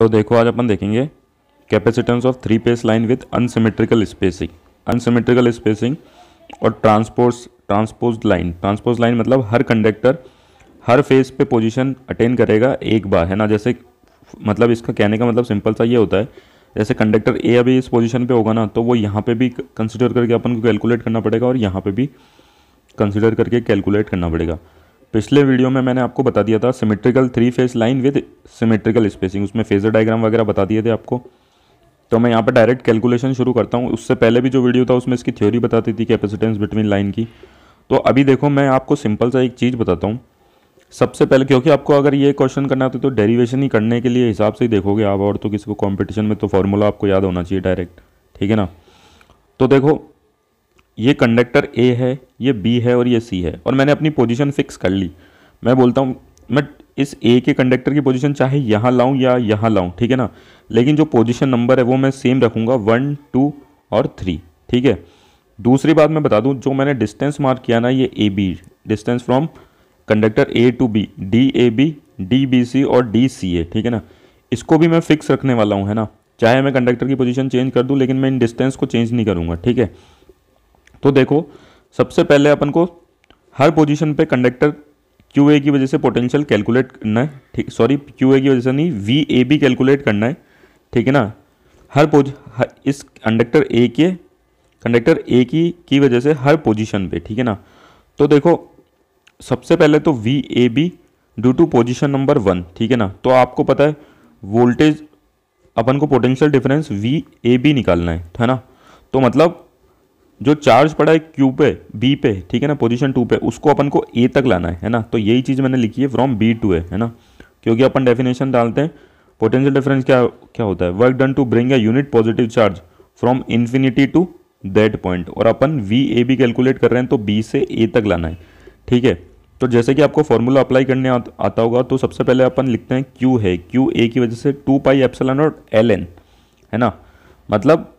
तो देखो आज अपन देखेंगे capacitance of three phase line with unsymmetrical spacing और ट्रांसपोज्ड लाइन मतलब हर कंडक्टर हर फेस पे पोजीशन अटेन करेगा एक बार, है ना। जैसे मतलब इसका कहने का मतलब सिंपल सा ये होता है, जैसे कंडक्टर ए अभी इस पोजीशन पे होगा ना, तो वो यहाँ पे भी कंसिडर करके अपन को कैलकुलेट करना पड़ेगा और यहाँ पे भी कंसिडर करके कैलकुलेट करना पड़ेगा। पिछले वीडियो में मैंने आपको बता दिया था symmetrical three phase line with symmetrical spacing, उसमें फेजर डायग्राम वगैरह बता दिए थे आपको। तो मैं यहाँ पे डायरेक्ट कैलकुलेशन शुरू करता हूँ। उससे पहले भी जो वीडियो था उसमें इसकी थ्योरी बताती थी कैपेसिटेंस बिटवीन लाइन की। तो अभी देखो मैं आपको सिंपल सा एक चीज़ बताता हूँ सबसे पहले, क्योंकि आपको अगर ये क्वेश्चन करना है तो डेरिवेशन ही करने के लिए हिसाब से ही देखोगे आप, और तो किसी को कॉम्पिटिशन में तो फॉर्मूला आपको याद होना चाहिए डायरेक्ट, ठीक है ना। तो देखो ये कंडक्टर ए है, ये बी है और ये सी है, और मैंने अपनी पोजीशन फिक्स कर ली। मैं बोलता हूँ मैं इस ए के कंडक्टर की पोजीशन चाहे यहाँ लाऊं या यहाँ लाऊं, ठीक है ना, लेकिन जो पोजीशन नंबर है वो मैं सेम रखूँगा 1, 2 और 3, ठीक है। दूसरी बात मैं बता दूं, जो मैंने डिस्टेंस मार्क किया ना, ये A B, distance from conductor A to B, D A B, D B C और डी सी ए, ठीक है ना, इसको भी मैं फिक्स रखने वाला हूँ, है ना। चाहे मैं कंडक्टर की पोजीशन चेंज कर दूं, लेकिन मैं इन डिस्टेंस को चेंज नहीं करूँगा, ठीक है। तो देखो सबसे पहले अपन को हर पोजीशन पे कंडक्टर क्यू ए की वजह से पोटेंशियल कैलकुलेट करना है, ठीक, सॉरी क्यू ए की वजह से नहीं, वी ए बी कैलकुलेट करना है, ठीक है ना। इस कंडक्टर ए की वजह से हर पोजीशन पे, ठीक है ना। तो देखो सबसे पहले तो V A B due to position number 1, ठीक है ना। तो आपको पता है वोल्टेज अपन को potential difference V A B निकालना है ना। तो मतलब जो चार्ज पड़ा है क्यू पे बी पे, ठीक है ना, पोजीशन 2 पे, उसको अपन को ए तक लाना है ना। तो यही चीज़ मैंने लिखी है फ्रॉम बी टू ए, है ना, क्योंकि अपन डेफिनेशन डालते हैं पोटेंशियल डिफरेंस क्या क्या होता है, work done to bring a unit positive charge from infinity to that point, और अपन वी ए बी कैलकुलेट कर रहे हैं तो बी से ए तक लाना है, ठीक है। तो जैसे कि आपको फॉर्मूला अप्लाई करने आता होगा, तो सबसे पहले अपन लिखते हैं क्यू है, क्यू ए की वजह से 2 पाई एप्सिलॉन और एल एन, है ना। मतलब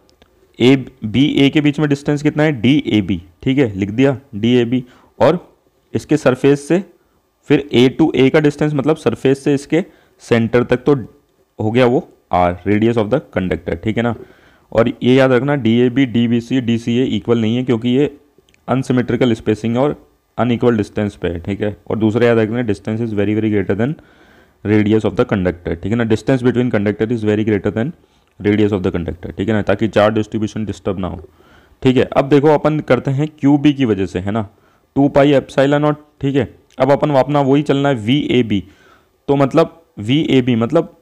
ए बी ए के बीच में डिस्टेंस कितना है, डी ए बी, ठीक है, लिख दिया डी ए बी, और इसके सरफेस से फिर ए टू ए का डिस्टेंस मतलब सरफेस से इसके सेंटर तक, तो हो गया वो R, radius of the conductor, ठीक है ना। और ये याद रखना D A B D B C D C A equal नहीं है, क्योंकि ये अनसिमेट्रिकल स्पेसिंग और अनइक्वल डिस्टेंस पे है, ठीक है। और दूसरा याद रखना distance is very very greater than radius of the conductor, ठीक है ना। Distance between conductor is very greater than radius of the conductor, ठीक है ना, ताकि चार्ज डिस्ट्रीब्यूशन डिस्टर्ब ना हो, ठीक है। अब देखो अपन करते हैं क्यू बी की वजह से, है ना, 2 पाई एप्सिलॉन नॉट, ठीक है। अब अपन अपना वही चलना है वी ए बी, तो मतलब वी ए बी मतलब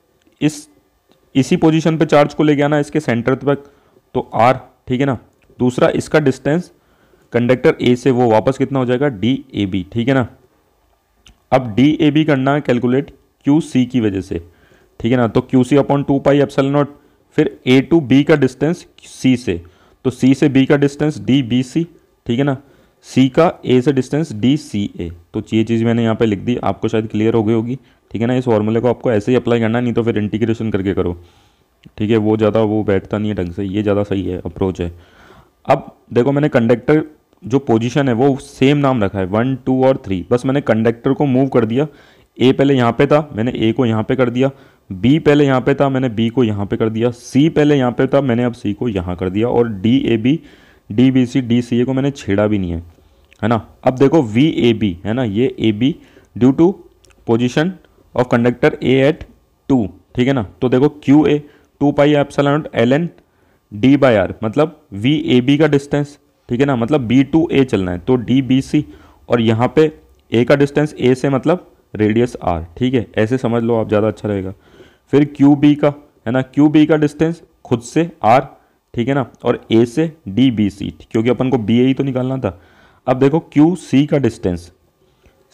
इसी पोजीशन पे चार्ज को लेके आना इसके सेंटर तक, तो आर, ठीक है ना। दूसरा इसका डिस्टेंस कंडक्टर ए से वो वापस कितना हो जाएगा, डी ए बी, ठीक है ना। अब डी ए बी करना है कैलकुलेट क्यू सी की वजह से, ठीक है ना। तो Q C upon 2 pi epsilon naught, फिर ए टू बी का डिस्टेंस सी से, तो सी से बी का डिस्टेंस डी बी सी, ठीक है ना, सी का ए से डिस्टेंस डी सी ए। तो ये चीज़ मैंने यहाँ पे लिख दी, आपको शायद क्लियर हो गई होगी, ठीक है ना। इस फॉर्मूले को आपको ऐसे ही अप्लाई करना है, नहीं तो फिर इंटीग्रेशन करके करो, ठीक है, वो ज़्यादा वो बैठता नहीं है ढंग से, ये ज़्यादा सही है अप्रोच है। अब देखो मैंने कंडक्टर जो पोजीशन है वो सेम नाम रखा है 1, 2 और 3, बस मैंने कंडक्टर को मूव कर दिया। ए पहले यहाँ पे था, मैंने ए को यहाँ पे कर दिया, बी पहले यहाँ पे था, मैंने बी को यहाँ पे कर दिया, सी पहले यहाँ पे था, मैंने अब सी को यहाँ कर दिया, और D A B D B C D C A को मैंने छेड़ा भी नहीं है ना। अब देखो वी ए बी, है ना, ये A B due to position of conductor A at 2, ठीक है ना। तो देखो Q A 2 pi epsilon L N D by R, मतलब वी ए बी का डिस्टेंस, ठीक है ना, मतलब बी टू ए चलना है, तो डी बी सी, और यहाँ पे ए का डिस्टेंस ए से मतलब रेडियस आर, ठीक है, ऐसे समझ लो आप, ज़्यादा अच्छा रहेगा। फिर क्यू बी का, है ना, क्यू बी का डिस्टेंस खुद से आर, ठीक है ना, और ए से डी बी सी, क्योंकि अपन को बी ए ही तो निकालना था। अब देखो क्यू सी का डिस्टेंस,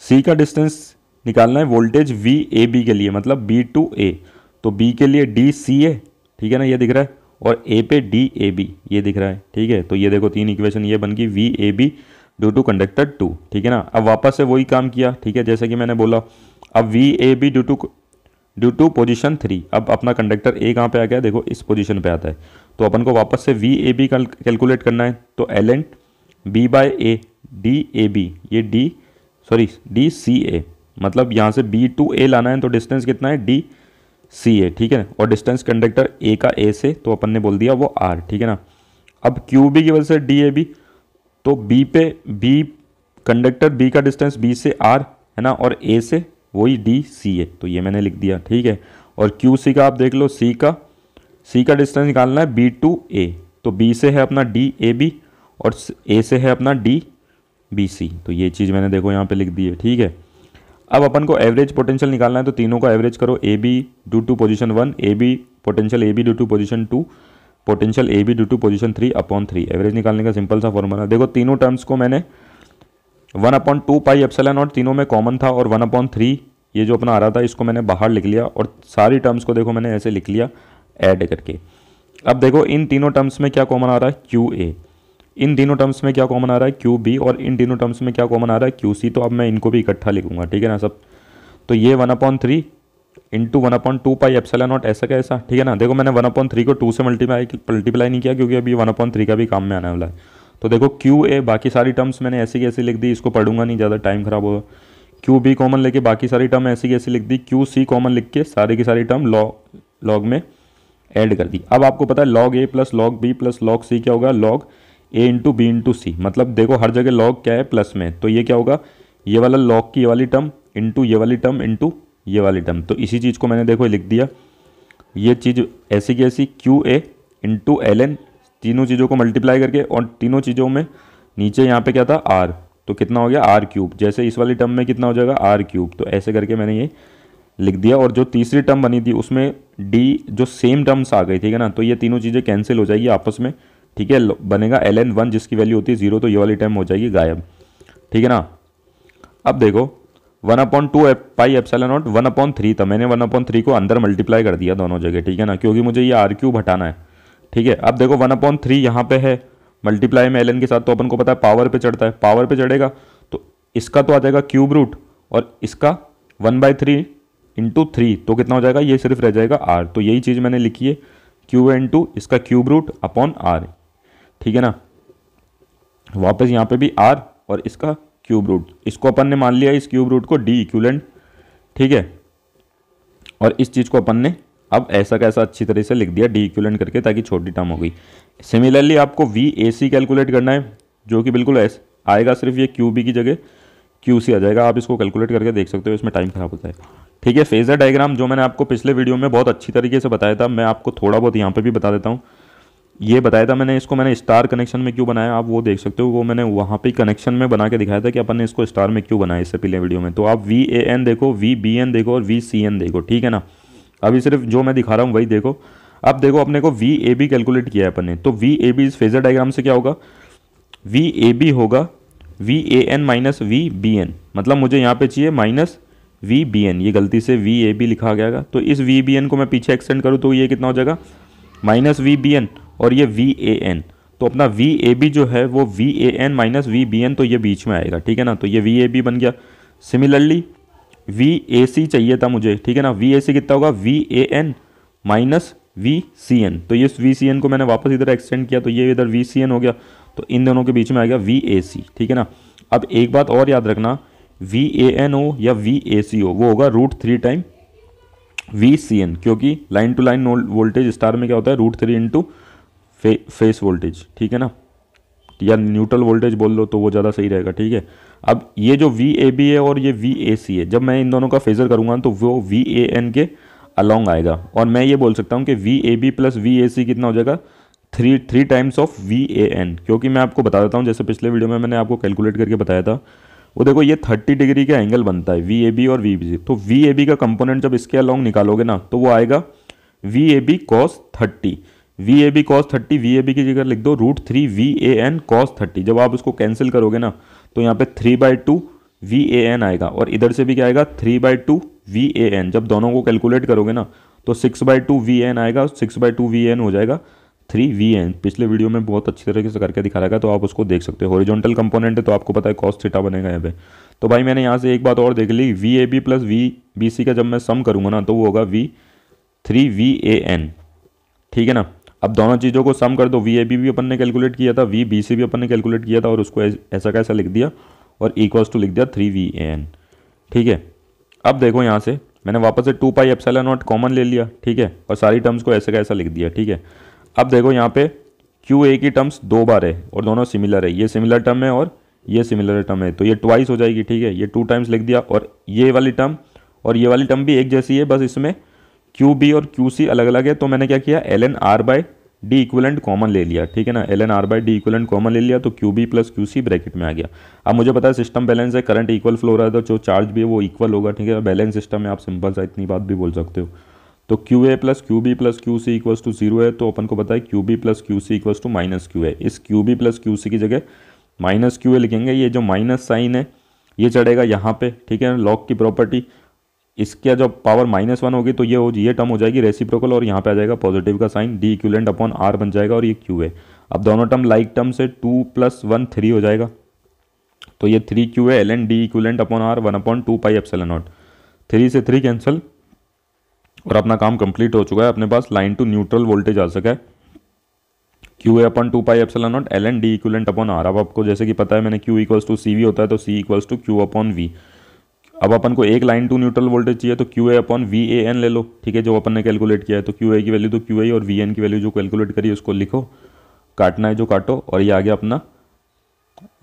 सी का डिस्टेंस निकालना है वोल्टेज वी ए बी के लिए, मतलब बी टू ए, तो बी के लिए डी सी ए, ठीक है ना, ये दिख रहा है, और ए पे डी ए बी, ये दिख रहा है, ठीक है। तो ये देखो 3 इक्वेशन ये बन गई V A B due to conductor 2, ठीक है ना। अब वापस से वही काम किया, ठीक है, जैसे कि मैंने बोला। अब V A B due to position 3, अब अपना कंडक्टर ए कहाँ पे आ गया, देखो इस पोजीशन पे आता है, तो अपन को वापस से वी ए बी कैलकुलेट करना है, तो L N B by A D A B, ये डी सी ए, मतलब यहाँ से बी टू ए लाना है, तो डिस्टेंस कितना है, डी सी है, ठीक है। और डिस्टेंस कंडक्टर ए का ए से तो अपन ने बोल दिया वो आर, ठीक है ना। अब क्यू बी की वजह से डी ए बी, तो बी पे बी कंडक्टर बी का डिस्टेंस बी से आर है ना, और ए से वही डी सी है, तो ये मैंने लिख दिया, ठीक है। और क्यू सी का आप देख लो, सी का डिस्टेंस निकालना है बी टू ए, तो बी से है अपना डी ए बी और ए से है अपना डी बी सी, तो ये चीज़ मैंने देखो यहाँ पे लिख दी है, ठीक है। अब अपन को एवरेज पोटेंशियल निकालना है, तो तीनों का एवरेज करो, A B due to position 1, A B potential A B due to position 2, potential A B due to position 3/3। Average निकालने का सिंपल सा फॉर्मूला, देखो तीनों टर्म्स को मैंने 1/2 पाई एप्सिलॉन नॉट तीनों में कॉमन था, और 1/3 ये जो अपना आ रहा था इसको मैंने बाहर लिख लिया, और सारी टर्म्स को देखो मैंने ऐसे लिख लिया ऐड करके। अब देखो इन तीनों टर्म्स में क्या कॉमन आ रहा है, क्यू ए, इन तीनों टर्म्स में क्या कॉमन आ रहा है, क्यू बी, और इन तीनों टर्म्स में क्या कॉमन आ रहा है, क्यू सी। तो अब मैं इनको भी इकट्ठा लिखूंगा, ठीक है ना सब। तो ये 1/3 इंटू 1/2 पाई एप्सिलॉन नॉट ऐसा का ऐसा, ठीक है ना। देखो मैंने 1/3 को 2 से मल्टीप्लाई नहीं किया, क्योंकि अभी 1/3 का भी काम में आने वाला है। तो देखो क्यू ए, बाकी सारी टर्म्स मैंने ऐसी की ऐसी लिख दी, इसको पढ़ूंगा नहीं, ज़्यादा टाइम खराब होगा। क्यू बी कॉमन लेके बाकी सारी टर्म ऐसी की ऐसी लिख दी, क्यू सी कॉमन लिख के सारी की सारी टर्म लॉग में ऐड कर दी। अब आपको पता है log A plus log B plus log C क्या होगा, log A into B into C. मतलब देखो हर जगह लॉग क्या है, प्लस में, तो ये क्या होगा, ये वाला लॉग की ये वाली टर्म इंटू ये वाली टर्म इंटू ये वाली टर्म। तो इसी चीज़ को मैंने देखो लिख दिया, ये चीज़ ऐसी की ऐसी Q A into L N, तीनों चीज़ों को मल्टीप्लाई करके, और तीनों चीज़ों में नीचे यहाँ पे क्या था आर, तो कितना हो गया आर क्यूब। जैसे इस वाली टर्म में कितना हो जाएगा आर क्यूब, तो ऐसे करके मैंने ये लिख दिया। और जो तीसरी टर्म बनी थी उसमें डी जो सेम टर्म्स आ गई, ठीक है ना, तो ये तीनों चीज़ें कैंसिल हो जाएगी आपस में, ठीक है। बनेगा ln1 जिसकी वैल्यू होती है 0, तो ये वाली टर्म हो जाएगी गायब, ठीक है ना। अब देखो 1/2 पाई एप्सिलॉन नॉट 1/3 था, मैंने 1/3 को अंदर मल्टीप्लाई कर दिया दोनों जगह, ठीक है ना, क्योंकि मुझे ये आर क्यूब हटाना है, ठीक है। अब देखो 1/3 यहाँ पे है मल्टीप्लाई में ln के साथ, तो अपन को पता है पावर पे चढ़ता है, पावर पे चढ़ेगा तो इसका तो आ जाएगा क्यूब रूट, और इसका 1/3 इंटू 3, तो कितना हो जाएगा, ये सिर्फ रह जाएगा आर। तो यही चीज़ मैंने लिखी है, क्यू इंटू इसका क्यूब रूट अपॉन आर, ठीक है ना। वापस यहाँ पे भी आर और इसका क्यूब रूट, इसको अपन ने मान लिया इस क्यूब रूट को डी इक्विवेलेंट, ठीक है। और इस चीज़ को अपन ने अब ऐसा कैसा अच्छी तरह से लिख दिया डी इक्विवेलेंट करके, ताकि छोटी टर्म हो गई। सिमिलरली आपको वी ए सी कैलकुलेट करना है, जो कि बिल्कुल ऐसे आएगा, सिर्फ ये क्यू बी की जगह क्यू सी आ जाएगा। आप इसको कैलकुलेट करके देख सकते हो, इसमें टाइम खराब होता है, ठीक है। फेजर डायग्राम जो मैंने आपको पिछले वीडियो में बहुत अच्छी तरीके से बताया था, मैं आपको थोड़ा बहुत यहाँ पे भी बता देता हूँ। ये बताया था मैंने, इसको मैंने स्टार कनेक्शन में क्यों बनाया, आप वो देख सकते हो, वो मैंने वहाँ पे कनेक्शन में बना के दिखाया था कि अपन ने इसको स्टार में क्यों बनाया इससे पहले वीडियो में। तो आप वी ए एन देखो, वी बी एन देखो और वी सी एन देखो, ठीक है ना। अभी सिर्फ जो मैं दिखा रहा हूँ वही देखो। अब देखो अपने को वी ए बी कैलकुलेट किया है अपन ने, तो वी ए बी इस फेजर डायग्राम से क्या होगा, वी ए बी होगा V A N minus V B N, मतलब मुझे यहाँ पे चाहिए माइनस वी बी एन, ये गलती से वी ए बी लिखा गया, तो इस वी बी एन को मैं पीछे एक्सटेंड करूँ तो ये कितना हो जाएगा माइनस वी बी एन, और ये वी ए एन, तो अपना वी ए बी जो है वो V A N minus V B N, तो ये बीच में आएगा, ठीक है ना। तो ये वी ए बी बन गया। सिमिलरली वी ए सी चाहिए था मुझे, ठीक है ना। वी ए सी कितना होगा, V A N minus V C N, तो ये वी सी एन को मैंने वापस इधर एक्सटेंड किया, तो ये इधर वी सी एन हो गया, तो इन दोनों के बीच में आएगा वी ए सी, ठीक है ना। अब एक बात और याद रखना, वी ए एन हो या वी ए सी हो, वो होगा √3 टाइम वी सी एन, क्योंकि line to line voltage star में क्या होता है √3 इंटू फेस वोल्टेज, ठीक है ना, या न्यूट्रल वोल्टेज बोल लो तो वो ज़्यादा सही रहेगा, ठीक है। अब ये जो वी ए बी है और ये वी ए सी है, जब मैं इन दोनों का फेजर करूँगा तो वो वी ए एन के अलॉन्ग आएगा, और मैं ये बोल सकता हूँ कि V A B plus V A C कितना हो जाएगा, three times of V A N. क्योंकि मैं आपको बता देता हूँ, जैसे पिछले वीडियो में मैंने आपको कैलकुलेट करके बताया था, वो देखो ये 30 डिग्री का एंगल बनता है वी ए बी और वी बी सी, तो वी ए बी का कंपोनेंट जब इसके अलॉन्ग निकालोगे ना तो वो आएगा V A B cos 30, V A B cos 30, V A B की जगह लिख दो √3 वी ए एन कॉस 30। जब आप उसको कैंसिल करोगे ना तो यहाँ पे 3/2 वी ए एन आएगा, और इधर से भी क्या आएगा 3/2 वी ए एन। जब दोनों को कैलकुलेट करोगे ना तो 6/2 वी एन आएगा, 6/2 वी एन हो जाएगा 3 वी एन। पिछले वीडियो में बहुत अच्छी तरीके से करके दिखा रखा, तो आप उसको देख सकते हो। हॉरिजॉन्टल कंपोनेंट है तो आपको पता है कॉस थीटा बनेगा यहाँ पे। तो भाई मैंने यहाँ से एक बात और देख ली, V A B plus V B C का जब मैं सम करूँगा ना तो वो होगा V3 वी ए एन, ठीक है ना। अब दोनों चीज़ों को सम कर दो, वी ए बी भी अपन ने कैलकुलेट किया था, वी बी सी भी अपन ने कैलकुलेट किया था, और उसको ऐसा कैसा लिख दिया और इक्वल्स टू लिख दिया 3 वी ए एन, ठीक है। अब देखो यहाँ से मैंने वापस से 2 पाई एप्सिलॉन नॉट कॉमन ले लिया, ठीक है, और सारी टर्म्स को ऐसे का ऐसा लिख दिया, ठीक है। अब देखो यहाँ पे क्यू ए की टर्म्स 2 बार है और दोनों सिमिलर है, ये सिमिलर टर्म है और ये सिमिलर टर्म है, तो ये ट्वाइस हो जाएगी, ठीक है, ये 2 टाइम्स लिख दिया। और ये वाली टर्म और ये वाली टर्म भी एक जैसी है, बस इसमें क्यू बी और क्यू सी अलग अलग है, तो मैंने क्या किया, L N R by D equivalent common ले लिया, ठीक है ना, L N R by D equivalent common ले लिया, तो Q B plus Q C bracket में आ गया। अब मुझे पता है सिस्टम बैलेंस है, करंट इक्वल फ्लो रहा है, तो जो चार्ज भी है वो इक्वल होगा, ठीक है, बैलेंस सिस्टम में आप सिंपल सा इतनी बात भी बोल सकते हो। तो Q A plus Q B plus Q C equals to 0 है, तो अपन को पता है Q B plus Q C equals to minus Q है। इस Q B plus Q C की जगह माइनस क्यू ए लिखेंगे, ये जो माइनस साइन है ये चढ़ेगा यहाँ पे, ठीक है, लॉग की प्रॉपर्टी, इसका जब पावर -1 होगी तो ये टर्म हो जाएगी रेसिप्रोकल और यहाँ पे आ जाएगा पॉजिटिव का sign, D equivalent upon R बन जाएगा और ये क्यू है। अब दोनों टर्म लाइक टर्म से 2 + 1 3 हो जाएगा, तो ये 3 क्यू है, L N D equivalent upon R 1/2 pi epsilon naught, 3 से 3 कैंसिल और अपना काम कंप्लीट हो चुका है। अपने पास लाइन टू न्यूट्रल वोल्टेज आ सका है, Q A upon 2 pi epsilon not L N D equivalent upon R. अब आपको जैसे कि पता है मैंने Q equals to C V होता है, तो C equals to Q upon V. अब अपन को एक लाइन टू न्यूट्रल वोल्टेज चाहिए, तो Q A upon V A N ले लो, ठीक है, जो अपन ने कैलकुलेट किया है, तो क्यू ए की वैल्यू तो क्यू ए और वी एन की वैल्यू जो कैलकुलेट करी उसको लिखो, काटना है जो काटो, और ये आ गया अपना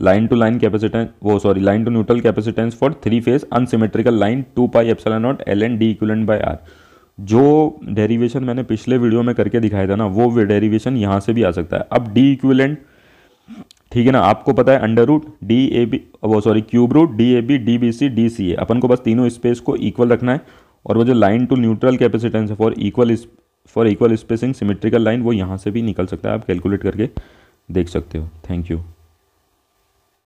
line to line capacitance, line to neutral capacitance for 3 phase unsymmetrical line 2 pi epsilon not L N D equivalent by R. जो डेरिवेशन मैंने पिछले वीडियो में करके दिखाया था ना, वो डेरिवेशन यहाँ से भी आ सकता है। अब डी इक्विवेलेंट, ठीक है ना, आपको पता है under root D A B cube root D A B D B C D C A, अपन को बस तीनों स्पेस को इक्वल रखना है, और वो जो लाइन टू न्यूट्रल कैपेसिटेंस है for equal spacing symmetrical line, वो यहाँ से भी निकल सकता है, आप कैलकुलेट करके देख सकते हो। Thank you.